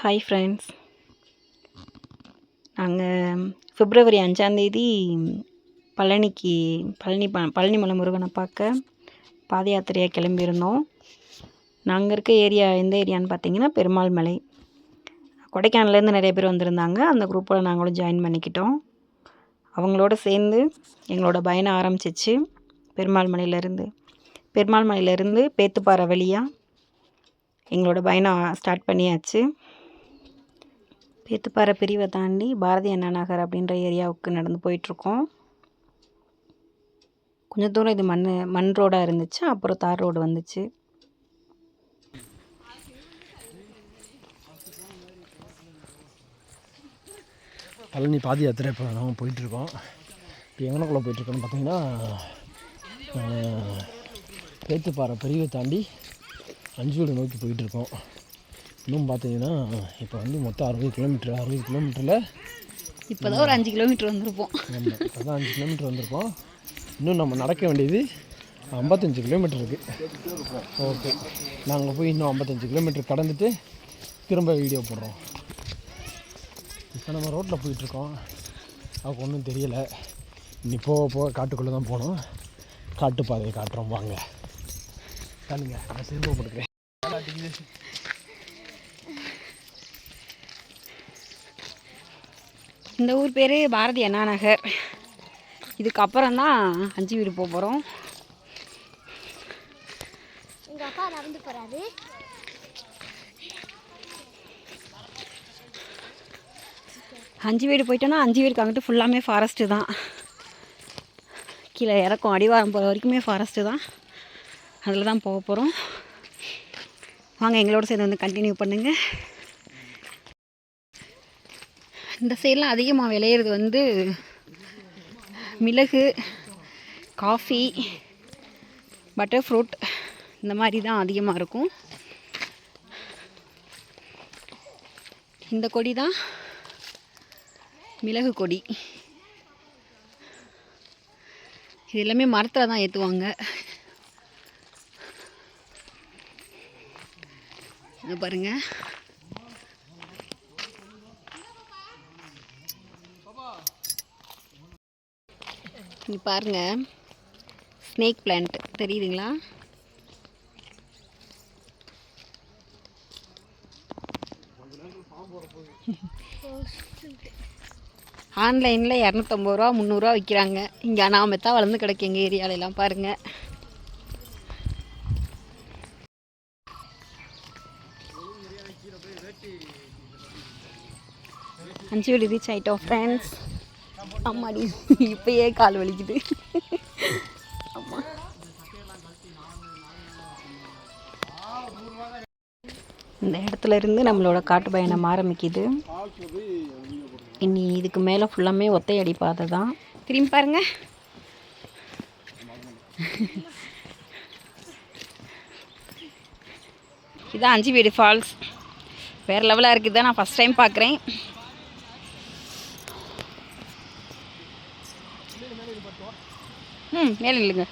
Hi friends, நாங்கள் பிப்ரவரி 5ஆந்தேதி பழனிமலை முருகனை பார்க்க பாத யாத்திரையாக கிளம்பியிருந்தோம். நாங்கள் இருக்க ஏரியா எந்த ஏரியான்னு பார்த்தீங்கன்னா பெருமாள் மலை. கொடைக்கானல்லேருந்து நிறைய பேர் வந்திருந்தாங்க. அந்த குரூப்பில் நாங்களும் ஜாயின் பண்ணிக்கிட்டோம். அவங்களோட சேர்ந்து எங்களோட பயணம் ஆரம்பிச்சிச்சு. பெருமாள் மலையிலேருந்து பேத்துப்பாறை வழியாக எங்களோட பயணம் ஸ்டார்ட் பண்ணியாச்சு. பேத்துப்பாறை பிரிவை தாண்டி பாரதி அண்ணா நகர் அப்படின்ற ஏரியாவுக்கு நடந்து போயிட்டுருக்கோம். கொஞ்சம் தூரம் இது மண் ரோடாக இருந்துச்சு, அப்புறம் தார் ரோடு வந்துச்சு. பழனி பாத யாத்திரை இப்போ நாங்கள் போயிட்டுருக்கோம். இப்போ எங்கனக்குள்ளே போயிட்டுருக்கோன்னு பார்த்தீங்கன்னா பேத்துப்பாறை பிரிவை தாண்டி அஞ்சூடு நோக்கி போயிட்டுருக்கோம். இன்னும் பார்த்தீங்கன்னா இப்போ மொத்தம் 60 கிலோமீட்டரில் இப்போ தான் ஒரு 5 கிலோமீட்டர் வந்திருப்போம். ஆமாம், இப்போ தான் 5 கிலோமீட்டர் வந்திருக்கோம். இன்னும் நம்ம நடக்க வேண்டியது 55 கிலோமீட்டர் இருக்குது. ஓகே, நாங்கள் போய் இன்னும் 55 கிலோமீட்டர் கடந்துட்டு திரும்ப வீடியோ போடுறோம். இப்போ நம்ம ரோட்டில் போயிட்டுருக்கோம். அதுக்கு ஒன்றும் தெரியலை. இன்னி போக காட்டுக்குள்ளே தான் போகணும். காட்டுப்பாதையை காட்டுறோம் வாங்க. காணுங்க, நான் செருப்பு போட்டுக்கிறேன். இந்த ஊர் பேர் பாரதி அண்ணா நகர். இதுக்கப்புறம் தான் 5 வீடு போக போகிறோம். எங்கள் அப்பா நடந்து போகிறாரு. அஞ்சு வீடு போயிட்டோன்னா 5 வீடுக்கு அங்கிட்டு ஃபுல்லாமே ஃபாரஸ்ட்டு தான். கீழே இறக்கும் அடிவாரம் போகிற வரைக்குமே ஃபாரஸ்ட்டு தான். அதில் தான் போக போகிறோம். வாங்க, எங்களோட சேர்ந்து கண்டினியூ பண்ணுங்கள். இந்த சைடெலாம் அதிகமாக விளையிறது மிளகு, காஃபி, பட்டர் ஃப்ரூட் இந்த மாதிரி தான் அதிகமாக இருக்கும். இந்த கொடி தான் மிளகு கொடி. இது எல்லாமே மரத்தில் தான் ஏற்றுவாங்க. இது பாருங்கள். இங்கே பாருங்கள், ஸ்னேக் பிளான்ட் தெரியுதுங்களா? ஆன்லைனில் 250 ரூபா 300 ரூபா விற்கிறாங்க. இங்கே அனாமத்தா வளர்ந்து கிடக்கு எங்கள் ஏரியாவிலலாம் பாருங்கள். அஞ்சு வீடு ரீச் ஆகிட்டோம் ஃப்ரெண்ட்ஸ். அம்மாடி, இப்பயே கால் வலிக்குது. அம்மா, இந்த இடத்துல இருந்து நம்மளோட காட்டு பயணம் ஆரம்பிக்குது. இனி இதுக்கு மேலே ஃபுல்லாமே ஒத்தையடி பாதை தான். திரும்பி பாருங்க. இதுதான் 5 வீடு ஃபால்ஸ். வேறு லெவலாக இருக்குது. நான் ஃபஸ்ட் டைம் பார்க்குறேன். மேலே இல்லைங்க.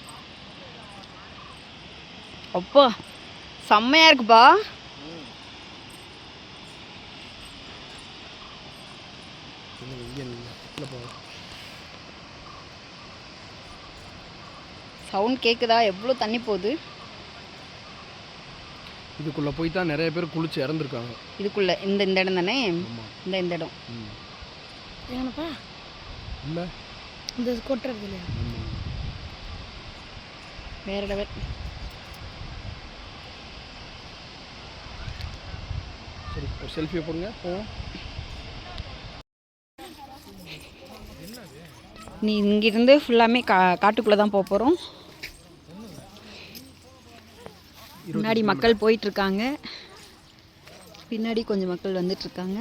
அப்போ செம்மையாக இருக்குப்பா. சவுண்ட் கேட்குதா? எவ்வளோ தண்ணி போகுது. இதுக்குள்ளே போய் தான் நிறைய பேர் குளிச்சு இறந்துருக்காங்க. இதுக்குள்ளே இந்த இடம் தானே? இந்த இடம் ஏனப்பா இல்லை, இந்த கொட்டுறது இல்லையா? வேறு லெவல். சரி, ஒரு செல்ஃபியை போடுங்க. நீ இங்கிருந்து ஃபுல்லாமே காட்டுக்குள்ளே தான் போக போகிறோம். முன்னாடி மக்கள் போயிட்டுருக்காங்க, பின்னாடி கொஞ்சம் மக்கள் வந்துட்டுருக்காங்க.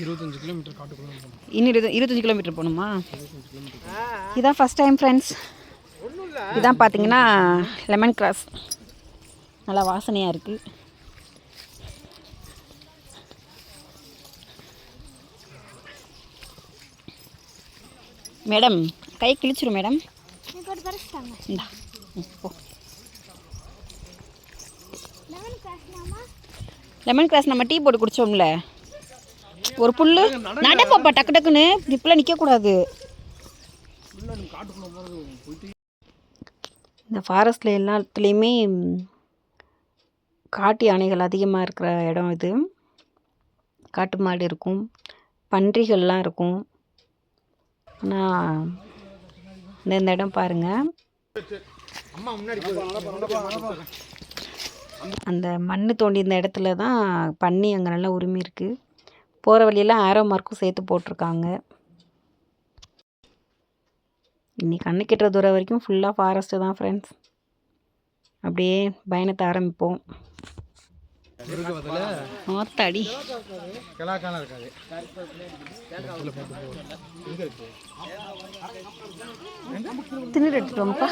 25 கிலோமீட்டர் காட்டுக்குள்ளே. இன்னும் 25 கிலோமீட்டர் போகணுமா? இதுதான் ஃபஸ்ட் டைம் ஃப்ரெண்ட்ஸ். இதுதான் பார்த்தீங்கன்னா லெமன் கிராஸ். நல்லா வாசனையாக இருக்குது. மேடம், கை கிழிச்சிரும் மேடம். இந்தா போ. லெமன் கிராஸ் நம்ம டீ போட்டு குடித்தோம்ல, ஒரு புல் நட பாப்பா, டக்கு டக்குன்னு இப்பெல்லாம் நிற்கக்கூடாது. இந்த ஃபாரஸ்ட்டில் எல்லாத்துலேயுமே காட்டு யானைகள் அதிகமாக இருக்கிற இடம் இது. காட்டு மாடு இருக்கும், பன்றிகள்லாம் இருக்கும். ஆனால் இந்த இடம் பாருங்கள், அந்த மண் தோண்டி இந்த இடத்துல தான் பன்னி அங்கே நல்லா உரிமை இருக்குது. போகிற வழியெல்லாம் ஆரோ மார்க்கும் சேர்த்து போட்டிருக்காங்க. இன்னைக்கு கண்ணு கெட்டுற தூரம் வரைக்கும் ஃபுல்லாக ஃபாரஸ்ட்டு தான் ஃப்ரெண்ட்ஸ். அப்படியே பயணத்தை ஆரம்பிப்போம். ஆத்தாடி தின்னு எடுத்துட்டோங்கப்பா.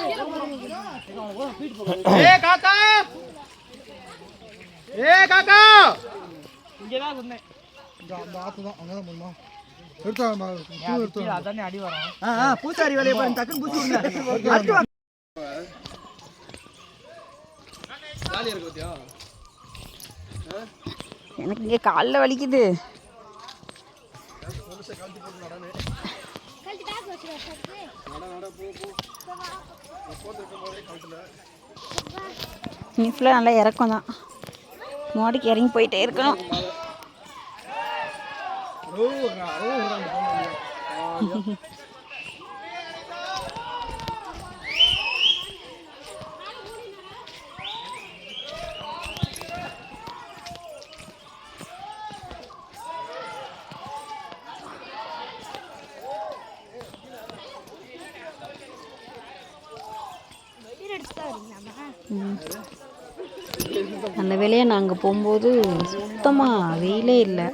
பூசாரி வேலையை பாருங்க, டக்குன்னு பூசி விடுங்க. எனக்கு இங்கே காலில் வலிக்குது. நீ ஃபுல்லாக நல்லா இறக்கம் தான், மோடிக்கு இறங்கி போயிட்டே இருக்கணும். அந்த வேலையை நாங்கள் போகும்போது சுத்தமாக வெயிலே இல்லை,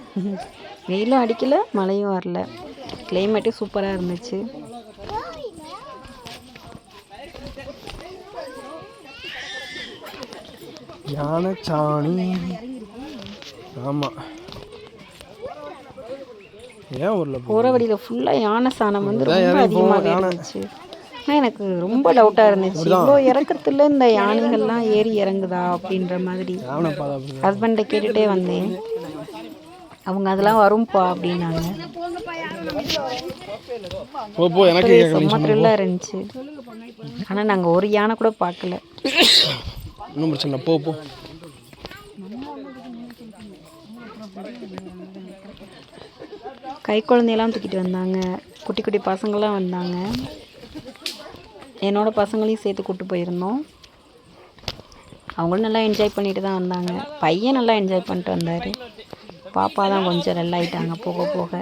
வெயிலும் அடிக்கலை, மழையும் வரல, கிளைமேட்டே சூப்பராக இருந்துச்சு. யானைச்சாணி, ஆமாம், ஏன் ஊரில் போகிற வழியில் ஃபுல்லாக யானை சாணம் வந்து ரொம்ப அதிகமாகவே இருந்துச்சு. ஆனால் எனக்கு ரொம்ப டவுட்டாக இருந்துச்சு, இவ்வளோ இறக்கத்தில் இந்த யானைகள்லாம் ஏறி இறங்குதா அப்படின்ற மாதிரி. ஹஸ்பண்டை கேட்டுகிட்டே வந்தேன், அவங்க அதெல்லாம் வரும்பா அப்படின்னாங்க. செம்ம த்ரில்லாக இருந்துச்சு. ஆனால் நாங்கள் ஒரு யானை கூட பார்க்கல. இன்னும் பிரச்சனை, போ போ. கை குழந்தையெல்லாம் தூக்கிட்டு வந்தாங்க, குட்டி குட்டி பசங்களாம் வந்தாங்க. என்னோடய பசங்களையும் சேர்த்து கூப்பிட்டு போயிருந்தோம். அவங்களும் நல்லா என்ஜாய் பண்ணிட்டு தான் வந்தாங்க. பையன் நல்லா என்ஜாய் பண்ணிட்டு வந்தார். பாப்பா தான் கொஞ்சம் நல்லா ஆயிட்டாங்க போக போக.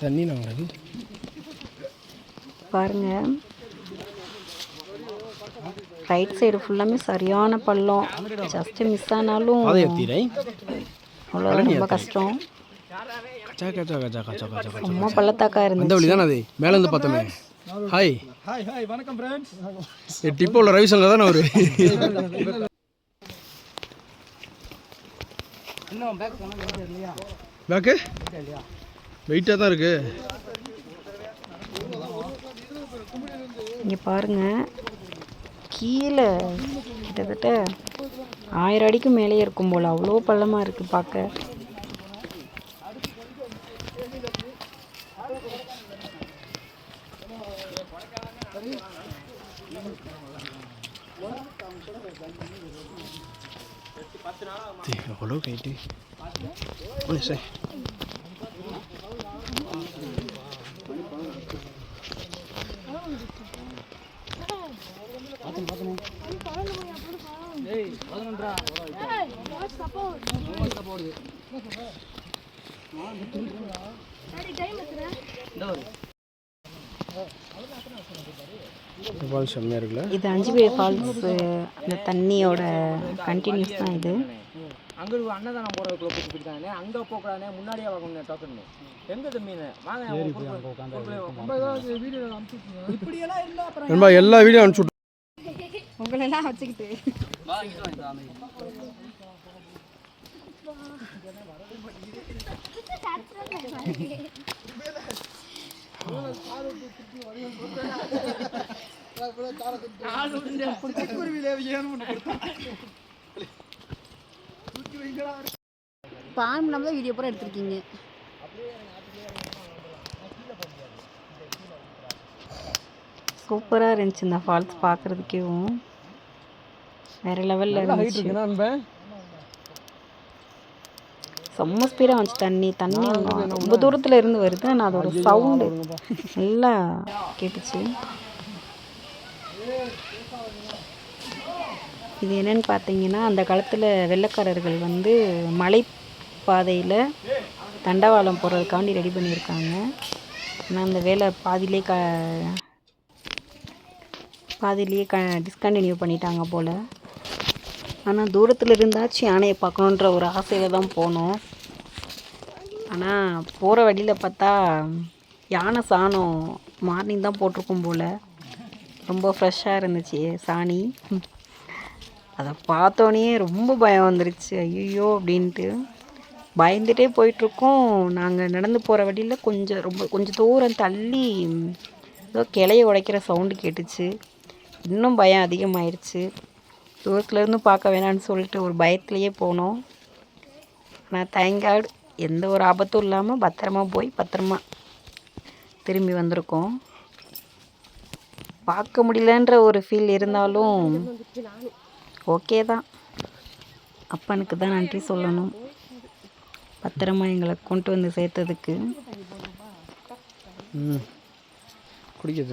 தண்ணி நாங்கள் பாருங்க, ரைட் சைடு ஃபுல்லாமே சரியான பள்ளம். ஜஸ்ட்டு மிஸ் ஆனாலும் அவ்வளோதான், ரொம்ப கஷ்டம். ரொம்ப பள்ளத்தாக்கா இருந்துச்சு. அது மேலேருந்து பார்த்தோமே. ஹாய் ஹாய் ஹாய், வணக்கம் ஃப்ரெண்ட்ஸ். டிப்போவில் ரவிசங்கர் தானே அவரு. இன்னும் பேக் இல்லையா? பேக்கு வெயிட்டாக தான் இருக்கு. இங்கே பாருங்கள், கீழே கிட்டத்தட்ட 1000 அடிக்கு மேலே இருக்கும் போல், அவ்வளோ பள்ளமாக இருக்குது பார்க்க. எவ்வளோ கைட்டு சார். செம்மையாக இருக்குல்ல. இது அஞ்சுபே ஃபால்ஸ், அந்த தண்ணியோட கண்டினியூஸ் தான் இது. அங்கே அன்னதானம் போகிறதுக்குள்ள கூப்பிட்டு போயிருக்காங்க. அங்கே போகக்கூடாதுனே, முன்னாடியே வாங்கணும் டோக்கன். எங்கே மீன் வாங்க, எல்லா வீடியோ அனுப்பிச்சு உங்களெல்லாம் வச்சுக்கிட்டு பாம்பு நம்ம தான் வீடியோ பூரா எடுத்திருக்கீங்க. சூப்பராக இருந்துச்சு இந்த ஃபால்ஸ் பார்க்குறதுக்கேவும். வேறு லெவலில் ஹைட் இருந்துச்சு. இருக்குன்னா அன்பே செம்ம ஸ்பீடாக வந்துச்சு தண்ணி ரொம்ப தூரத்தில் இருந்து வருது. ஆனால் அதோட சவுண்டு நல்லா கேட்டுச்சு. இது என்னன்னு பார்த்தீங்கன்னா, அந்த காலத்தில் வெள்ளைக்காரர்கள் வந்து மலைப்பாதையில் தண்டவாளம் போடுறதுக்காண்டி ரெடி பண்ணியிருக்காங்க. ஆனால் அந்த வேலை பாதியிலேயே டிஸ்கண்டினியூ பண்ணிட்டாங்க போல். ஆனால் தூரத்தில் இருந்தாச்சும் யானையை பார்க்கணுன்ற ஒரு ஆசையில் தான் போனோம். ஆனால் போகிற வழியில் பார்த்தா யானை சாணம் மார்னிங் தான் போட்டிருக்கும் போல். ரொம்ப ஃப்ரெஷ்ஷாக இருந்துச்சு சாணி. அதை பார்த்தோன்னே ரொம்ப பயம் வந்துருச்சு. ஐயோ அப்படின்ட்டு பயந்துகிட்டே போயிட்டுருக்கோம். நாங்கள் நடந்து போகிற வழியில் கொஞ்சம் தூரம் தள்ளி ஏதோ கிளைய உடைக்கிற சவுண்டு கேட்டுச்சு. இன்னும் பயம் அதிகமாயிருச்சு. தூரத்துலேருந்து பார்க்க வேணான்னு சொல்லிட்டு ஒரு பயத்துலேயே போனோம். ஆனால் தேங்க் காட் எந்த ஒரு ஆபத்தும் இல்லாமல் பத்திரமா போய் பத்திரமா திரும்பி வந்திருக்கோம். பார்க்க முடியலன்ற ஒரு ஃபீல் இருந்தாலும் ஓகே தான். அப்பனுக்கு தான் நன்றி சொல்லணும், பத்திரமா எங்களை கொண்டு வந்து சேர்த்ததுக்கு.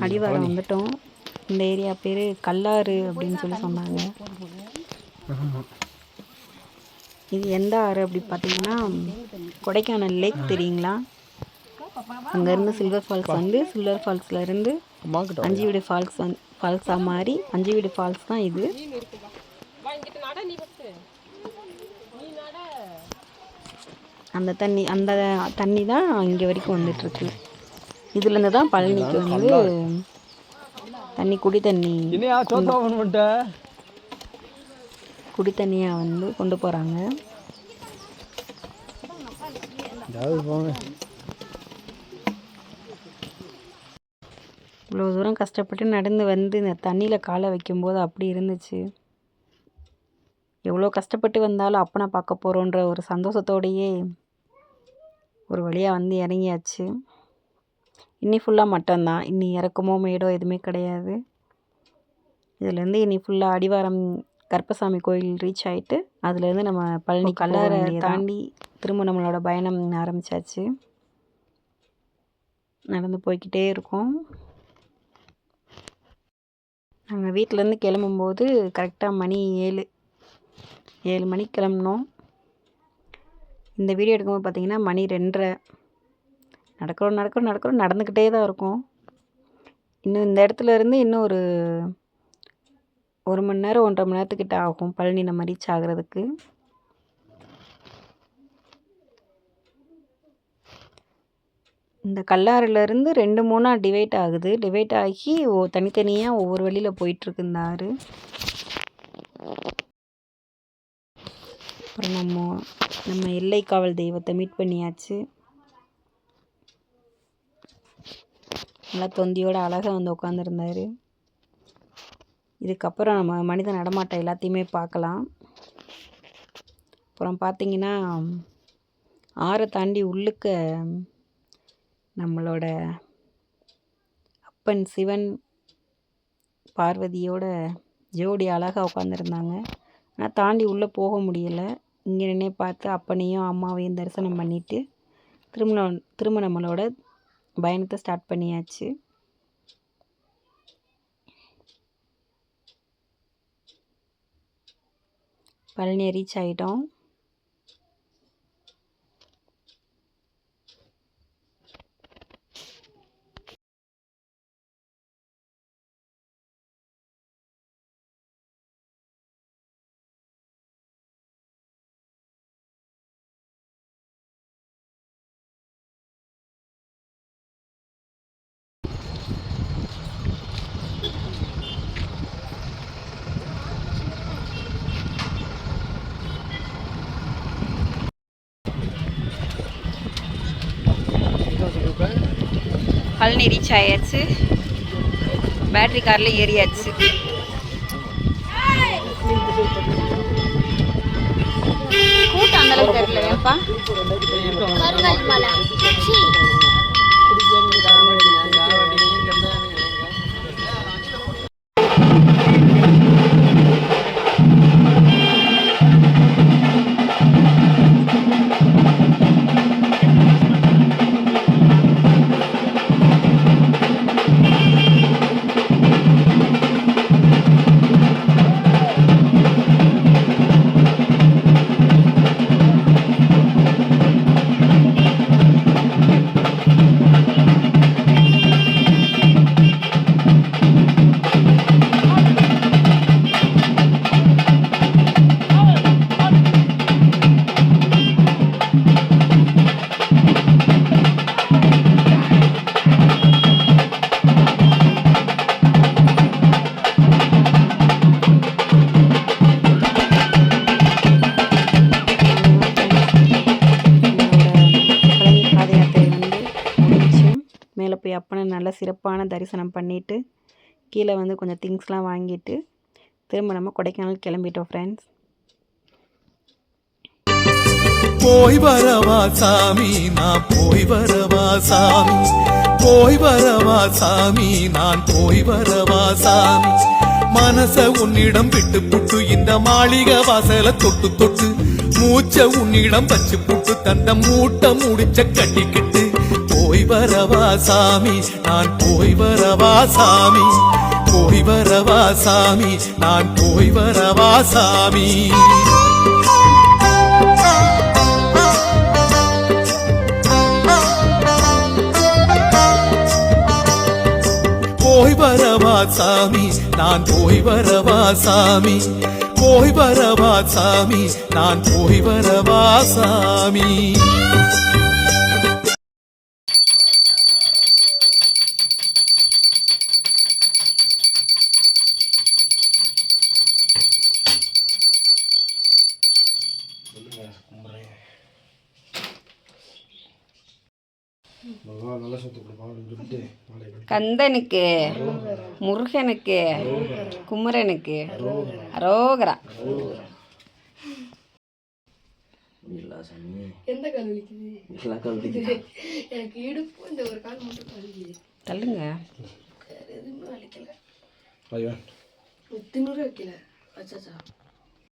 அடிவாரம் வந்துட்டோம். இந்த ஏரியா பேர் கல்லாறு அப்படின்னு சொல்லி சொன்னாங்க. இது எந்த ஆறு அப்படி பார்த்தீங்கன்னா, கொடைக்கானல் லேக் தெரியுங்களா? அங்கேருந்து சில்வர் ஃபால்ஸ் வந்து சில்வர் ஃபால்ஸ்லேருந்து அஞ்சுவீடு ஃபால்ஸாக மாறி அஞ்சுவீடு ஃபால்ஸ் தான் இது. அந்த தண்ணி தான் இங்கே வரைக்கும் வந்துட்டுருக்கு. இதுலேருந்து தான் பழனிக்கு வந்து குடி தண்ணியாக வந்து கொண்டு போகிறாங்க. இவ்வளோ தூரம் கஷ்டப்பட்டு நடந்து வந்து இந்த தண்ணியில் காலை வைக்கும்போது அப்படி இருந்துச்சு. எவ்வளோ கஷ்டப்பட்டு வந்தாலும் அப்பனை பார்க்க போகிறோன்ற ஒரு சந்தோஷத்தோடையே ஒரு வழியாக வந்து இறங்கியாச்சு. இன்னி ஃபுல்லாக மட்டும்தான், இன்னி இறக்கமோ மேடோ எதுவுமே கிடையாது. இதுலேருந்து இன்னி ஃபுல்லாக அடிவாரம் கருப்பசாமி கோயில் ரீச் ஆகிட்டு அதுலேருந்து நம்ம பழனி கல்லாரை தாண்டி திரும்ப நம்மளோட பயணம் ஆரம்பித்தாச்சு. நடந்து போய்கிட்டே இருக்கோம். நாங்கள் வீட்டிலேருந்து கிளம்பும்போது கரெக்டாக மணி 7 மணிக்கு கிளம்புனோம். இந்த வீடியோ எடுக்கும்போது பார்த்திங்கன்னா மணி 2:30. நடக்கிறோம் நடந்துக்கிட்டே தான் இருக்கோம். இன்னும் இந்த இடத்துல இருந்து இன்னும் ஒரு 1 மணி நேரம் 1.5 மணி நேரத்துக்கிட்ட ஆகும் பழனி நம்ம ரீச் ஆகிறதுக்கு. இந்த கல்லாறுலேருந்து 2-3 டிவைட் ஆகுது. டிவைட் ஆகி தனித்தனியாக ஒவ்வொரு வழியில் போயிட்டுருக்கு இந்த ஆறு. அப்புறம் நம்ம எல்லை காவல் தெய்வத்தை மீட் பண்ணியாச்சு. நல்லா தொந்தியோட அழகாக வந்து உட்காந்துருந்தாரு. இதுக்கப்புறம் நம்ம மனித நடமாட்டம் எல்லாத்தையுமே பார்க்கலாம். அப்புறம் பார்த்திங்கன்னா ஆறை தாண்டி உள்ளுக்க நம்மளோட அப்பன் சிவன் பார்வதியோட ஜோடி அழகாக உட்காந்துருந்தாங்க. ஆனால் தாண்டி உள்ளே போக முடியலை. இங்கே நின்று பார்த்து அப்பனையும் அம்மாவையும் தரிசனம் பண்ணிவிட்டு திரும்ப நம்மளோட பயணத்தை ஸ்டார்ட் பண்ணியாச்சு. பழனியை ரீச் ஆகிட்டோம். பழனி ரீச் ஆயாச்சு. பேட்டரி காரில் ஏறியாச்சு. கூட்டம் அந்த அளவுக்கு தெரியலையாப்பா. மருங்கல் மலை மேலே போய் அப்பனை நல்ல சிறப்பான தரிசனம் பண்ணிவிட்டு கீழே வந்து கொஞ்சம் திங்ஸ்லாம் வாங்கிட்டு திரும்ப நம்ம கொடைக்கானல் கிளம்பிட்டோம் ஃப்ரெண்ட்ஸ். போய் வரவா சாமி நான் போய் வரவா சாமி, போய் வரவா சாமி நான் போய் வரவா சாமி. மனச உன்னிடம் விட்டு புட்டு இந்த மாளிகை வாசல தொட்டு தொட்டு மூச்ச உன்னிடம் வச்சு புட்டு தந்த மூட்டை முடிச்ச கட்டிக்கிட்டு போய் வரவா சாமி நான் போய் வரவா சாமி, போய் வரவா சாமி நான் போய் வரவா சாமி. போய் வரவா சாமி நான் போய் வரவா சாமி, போய் வரவா சாமி நான் போய் வரவா சாமி. கந்தனுக்கு, முருகனுக்கு, குமரனுக்கு அரோகரா. எந்த கால் வலிக்குது? எனக்கு இடுப்பு இந்த ஒரு கால் மட்டும் வலிக்குது. தள்ளுங்க. எதுவுமே வலிக்கல. 10 வைக்கல. அச்சா